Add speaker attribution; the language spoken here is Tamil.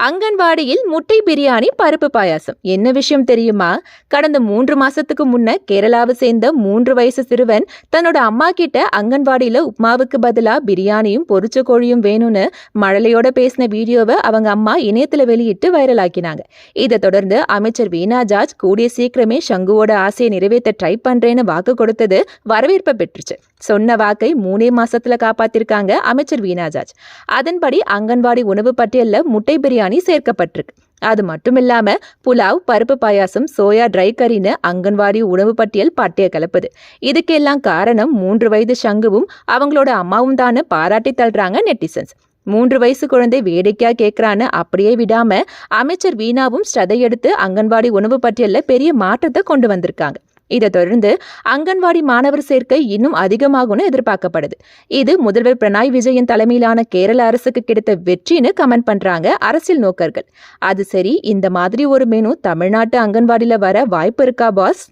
Speaker 1: அங்கன்வாடியில் முட்டை பிரியாணி பருப்பு பாயாசம் என்ன விஷயம் தெரியுமா? கடந்த 3 மாசத்துக்கு முன்ன கேரளாவை சேர்ந்த 3 வயசு சிறுவன் தன்னோட அம்மா கிட்ட அங்கன்வாடியில உப்மாவுக்கு பதிலா பிரியாணியும் பொரிச்ச கோழியும் வேணும்னு மழலையோட பேசின வீடியோவை அவங்க அம்மா இணையத்துல வெளியிட்டு வைரல் ஆக்கினாங்க. இதை தொடர்ந்து அமைச்சர் வீணா ஜார்ஜ் கூடிய சீக்கிரமே சங்குவோட ஆசையை நிறைவேற்ற ட்ரை பண்றேன்னு வாக்கு கொடுத்தது வரவேற்பை பெற்றுச்சு. சொன்ன வாக்கை 3 மாசத்துல காப்பாத்திருக்காங்க அமைச்சர் வீணா ஜார்ஜ். அதன்படி அங்கன்வாடி உணவு பட்டியல்ல முட்டை பிரியாணி சேர்க்கப்பட்டிருக்கு. அது மட்டுமில்லாம புலாவ், பருப்பு பாயாசம், சோயா ட்ரை கறின்னு அங்கன்வாடி உணவு பட்டியல் பட்டிய கலப்புது. இதுக்கெல்லாம் காரணம் 3 வயது சங்குவும் அவங்களோட அம்மாவும் தான் பாராட்டி தள்ளுறாங்க நெட்டிசன்ஸ். 3 வயசு குழந்தை வேடிக்கையா கேட்கறான்னு அப்படியே விடாம அமைச்சர் வீணாவும் ஸ்ரதையெடுத்து அங்கன்வாடி உணவு பட்டியல்ல பெரிய மாற்றத்தை கொண்டு வந்திருக்காங்க. இதை தொடர்ந்து அங்கன்வாடி மாணவர் சேர்க்கை இன்னும் அதிகமாகும்னு எதிர்பார்க்கப்படுது. இது முதல்வர் பினராயி விஜயன் தலைமையிலான கேரள அரசுக்கு கிடைத்த வெற்றின்னு கமெண்ட் பண்றாங்க அரசியல் நோக்கர்கள். அது சரி, இந்த மாதிரி ஒரு மெனு தமிழ்நாட்டு அங்கன்வாடியில வர வாய்ப்பு இருக்கா பாஸ்?